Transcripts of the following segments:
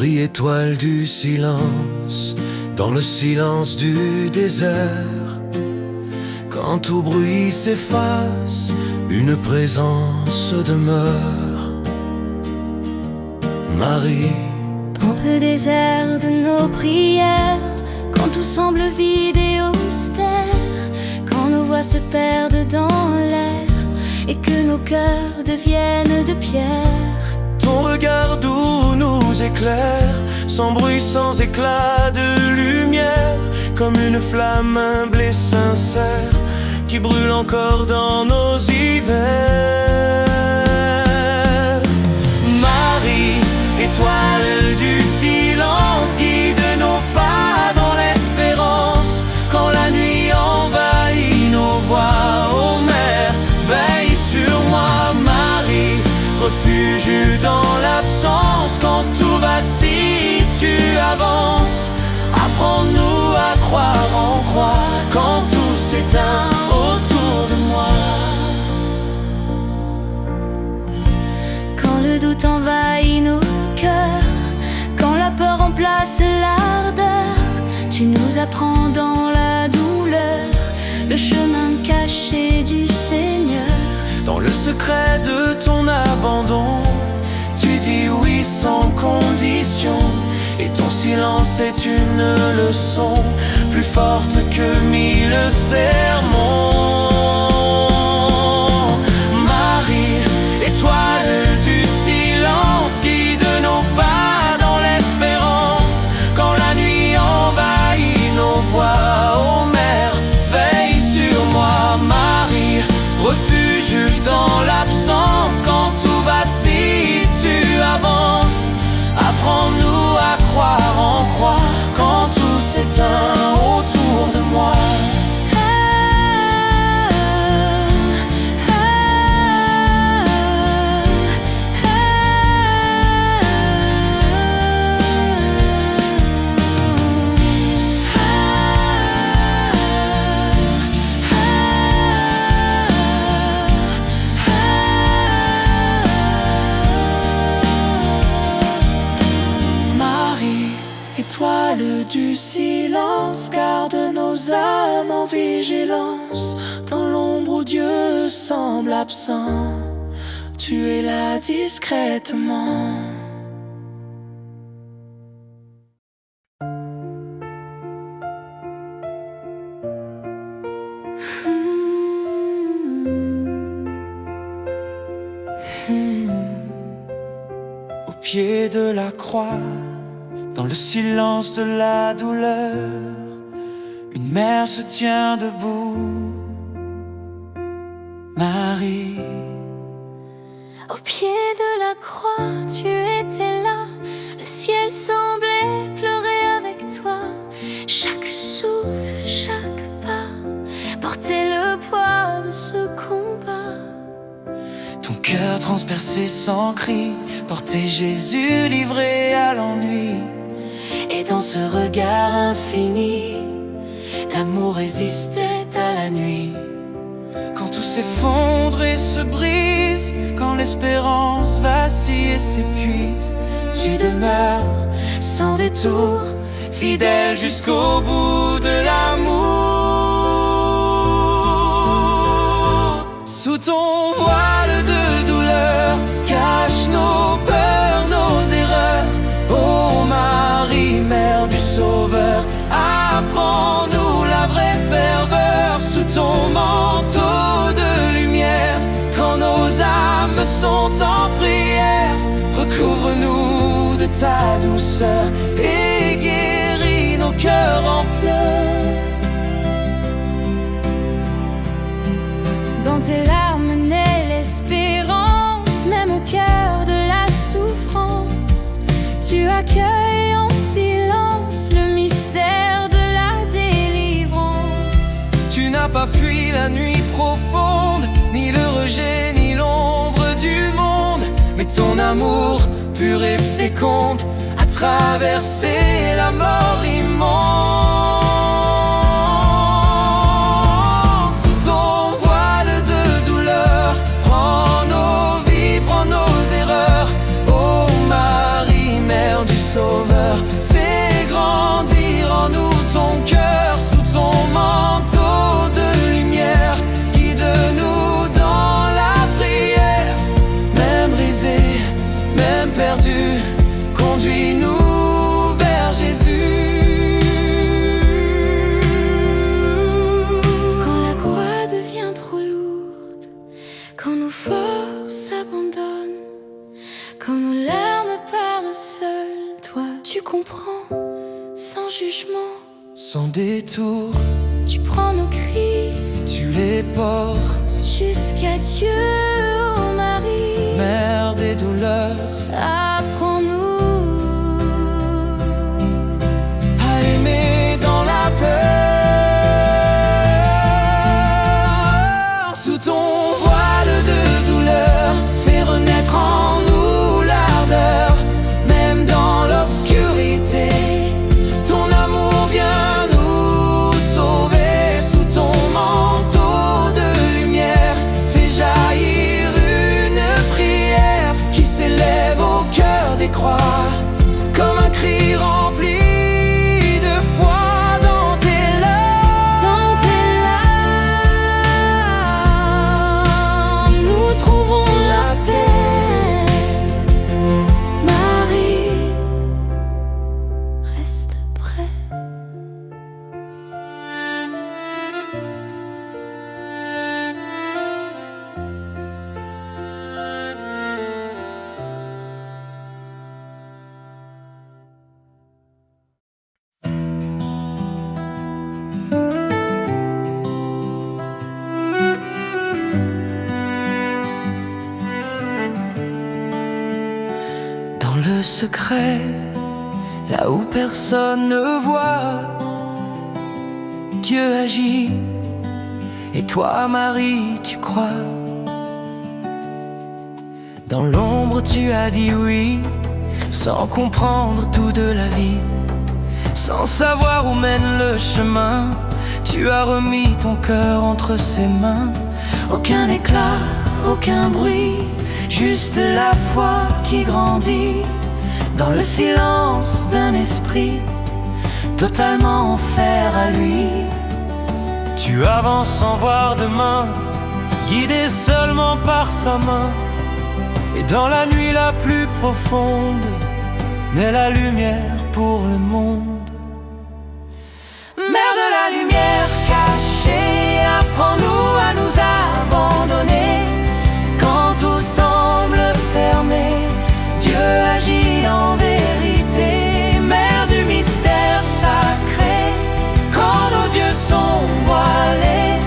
Marie, étoile du silence, dans le silence du désert, quand tout bruit s'efface, une présence demeure. Marie, dans le désert de nos prières, quand tout semble vide et austère, quand nos voix se perdent dans l'air et que nos cœurs deviennent de pierre, ton regard doux nous éclaire, sans bruit, sans éclat de lumière, comme une flamme humble et sincère qui brûle encore dans nos hivers. Marie, étoile du silence, guide nos pas dans l'espérance, quand la nuit envahit nos voix. Ô mère, veille sur moi. Marie, refuge dans l'absence, quand tout vacille, tu avances. Apprends-nous à croire en croix, quand tout s'éteint autour de moi. Quand le doute envahit nos cœurs, quand la peur remplace l'ardeur, tu nous apprends dans la douleur le chemin caché du Seigneur. Dans le secret de ton abandon, tu dis oui sans condition, et ton silence est une leçon plus forte que 1000 sermons. Marie, étoile du silence, guide nos pas dans l'espérance, quand la nuit envahit nos voix. Ô mère, veille sur moi. Marie, refuge dans l'absence, quand tout vacille, tu avances. Apprends-nous à croire en croix, quand tout s'éteint autour de moi. Étoile du silence, garde nos âmes en vigilance, dans l'ombre où Dieu semble absent, tu es là discrètement. Au pied de la croix, dans le silence de la douleur, une mère se tient debout. Marie, au pied de la croix, tu étais là, le ciel semblait pleurer avec toi. Chaque souffle, chaque pas portait le poids de ce combat. ton cœur transpercé sans cri portait Jésus livré à l'ennui. Et dans ce regard infini, l'amour résistait à la nuit. Quand tout s'effondre et se brise, quand l'espérance vacille et s'épuise, tu demeures sans détour, fidèle jusqu'au bout de l'amour. Sous ton voile de douleur, cache nos peurs, nos erreurs. Ô Marie, mère du Sauveur, apprends-nous la vraie ferveur. Sous ton manteau de lumière, quand nos âmes sont en prière, recouvre-nous de ta douceur et guéris nos cœurs en pleurs. dans tes larmes naît l'espérance, même au cœur de la souffrance. Tu accueilles en silence le mystère de la délivrance. Tu n'as pas fui la nuit profonde, ni le rejet, ni l'ombre du monde, mais ton amour pur et féconde a traversé la mort immonde. Sous ton voile de douleur, prends nos vies, prends nos erreurs. Ô Marie, mère du Sauveur, franchement, sans détour, tu prends nos cris, tu les portes. jusqu'à Dieu, ô Marie, Mère des douleurs, apprends-nous à aimer dans la peur. Sous ton voile de douleur, fais renaître en nous l'ardeur. Même dans l'obscurité, ton amour vient nous sauver. Sous ton manteau de lumière, fais jaillir une prière qui s'élève au cœur des croix, comme un cri rempli de foi dans tes larmes. dans tes larmes. Nous trouvons la paix. Marie, reste près. Dans le secret, là où personne ne voit, Dieu agit, et toi, Marie, tu crois. Dans l'ombre, tu as dit oui, sans comprendre tout de la vie, sans savoir où mène le chemin. Tu as remis ton cœur entre ses mains. Aucun éclat, aucun bruit, juste la foi qui grandit dans le silence d'un esprit totalement offert à lui. Tu avances sans voir demain, guidé seulement par sa main. Et dans la nuit la plus profonde, naît la lumière pour le monde. Mère de la lumière cachée, apprends-nous à nous abandonner. Quand tout semble fermé, Dieu agit en vérité. Mère du mystère sacré, quand nos yeux sont voilés,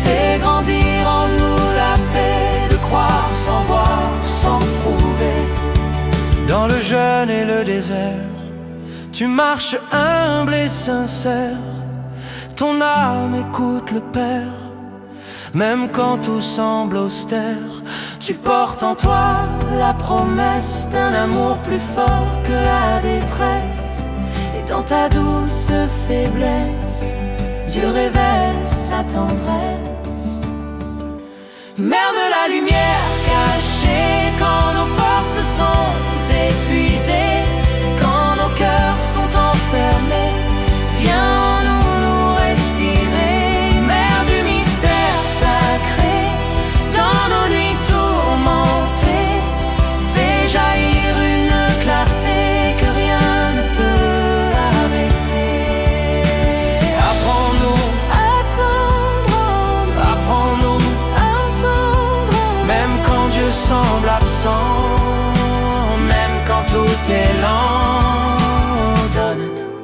fais grandir en nous la paix, de croire sans voir, sans prouver. Dans le jeûne et le désert, tu marches humble et sincère. Ton âme écoute le Père. Même quand tout semble austère, tu portes en toi la promesse d'un amour plus fort que la détresse. Et dans ta douce faiblesse, Dieu révèle sa tendresse. Mère de la lumière cachée, quand nos forces sont épuisées, quand nos cœurs sont enfermés, viens en nous respirer. Mère du mystère sacré, dans nos nuits tourmentées, fais jaillir une clarté que rien ne peut arrêter. Apprends-nous À tendre, Apprends-nous, entendre, même quand Dieu semble absent, même quand tout est lent. Donne-nous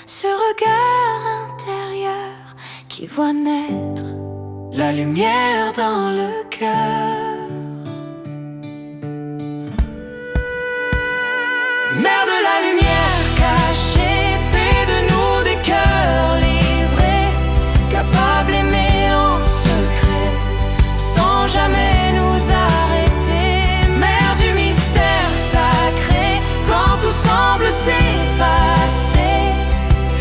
ce regard intérieur qui voit naître la lumière dans le cœur. Mère de la lumière cachée, fais de nous des cœurs livrés, capables d'aimer en secret, sans jamais nous arrêter. Mère du mystère sacré, quand tout semble s'effacer,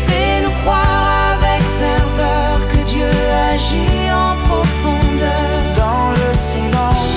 fais-nous croire avec ferveur que Dieu agit en profondeur. Dans le silence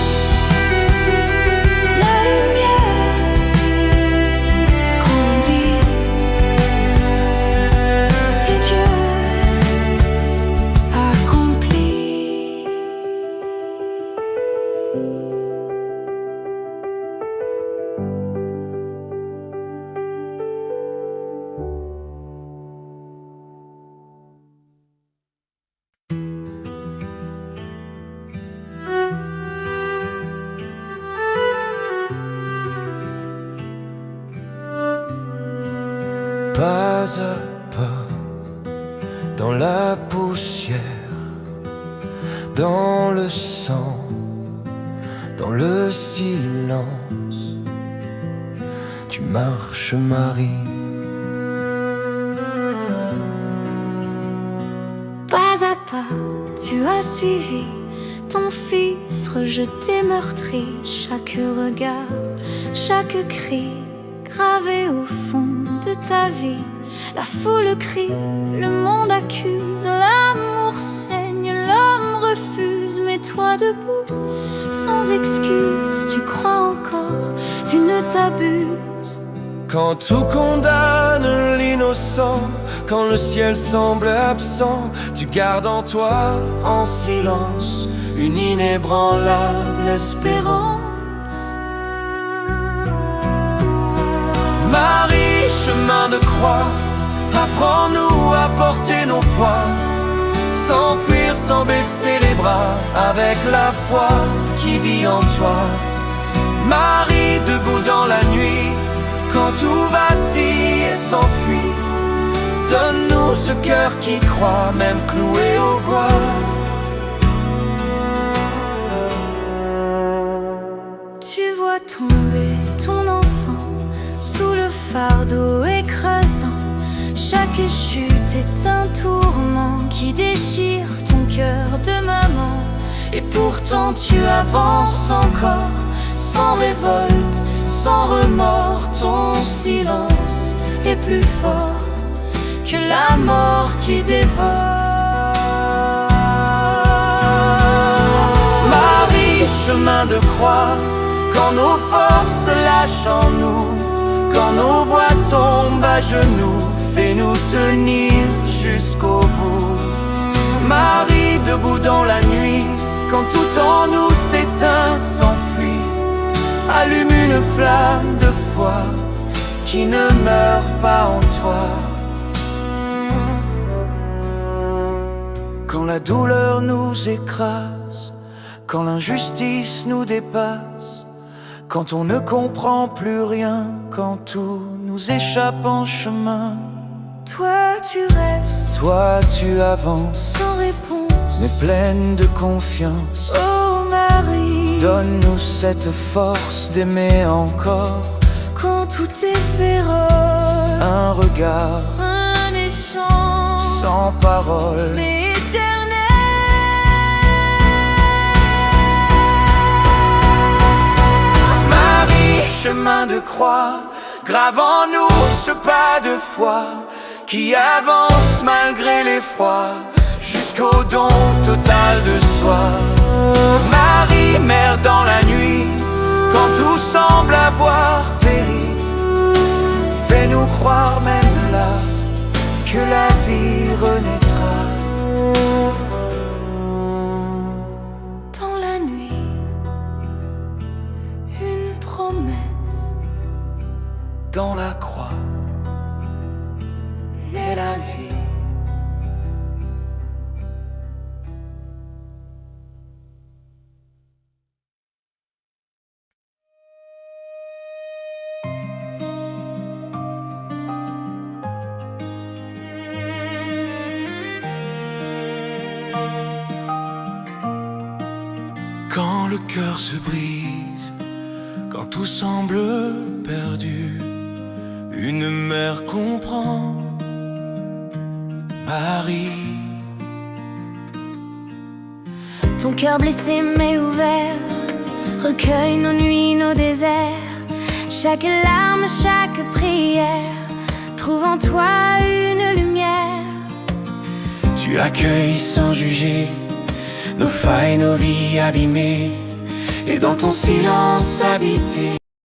Pas à pas, dans la poussière, dans le sang, dans le silence, tu marches, Marie. Pas à pas, tu as suivi ton fils rejeté, meurtri. Chaque regard, chaque cri, gravé au fond de ta vie. La foule crie, le monde accuse, l'amour saigne, l'homme refuse. Mais toi debout, sans excuse, tu crois encore, tu ne t'abuses. Quand tout condamne l'innocent, quand le ciel semble absent, tu gardes en toi, en silence, une inébranlable espérance. Marie, chemin de croix, apprends-nous à porter nos poids, s'enfuir sans baisser les bras, avec la foi qui vit en toi. Marie, debout dans la nuit, quand tout vacille et s'enfuit, donne-nous ce cœur qui croit, même cloué au bois. Tu vois tomber ton enfant sous le fardeau écrasant. Chaque chute est un tourment qui déchire ton cœur de maman. Et pourtant tu avances encore, sans révolte, sans remords. Ton silence est plus fort que la mort qui dévore. Marie, chemin de croix, quand nos forces lâchent en nous, quand nos voix tombent à genoux, fais-nous tenir jusqu'au bout. Marie, debout dans la nuit, quand tout en nous s'éteint, s'enfuit, allume une flamme de foi qui ne meurt pas en toi. Quand la douleur nous écrase, quand l'injustice nous dépasse, quand on ne comprend plus rien, quand tout nous échappe en chemin, toi tu restes, toi tu avances, sans réponse, mais pleine de confiance. Oh Marie, donne-nous cette force d'aimer encore, quand tout est féroce. Un regard, un échange, sans parole, mais éternel. Marie, chemin de croix, grave en nous ce pas de foi qui avance malgré l'effroi, jusqu'au don total de soi. Marie, mère dans la nuit, quand tout semble avoir péri, fais-nous croire même là que la vie renaîtra. Dans la nuit, une promesse, dans la croix naît la vie. Quand le cœur se brise, quand tout semble perdu, une mère comprend, Marie. ton cœur blessé mais ouvert recueille nos nuits, nos déserts. Chaque larme, chaque prière trouve en toi une lumière. Tu accueilles sans juger nos failles, nos vies abîmées, et dans ton silence habité.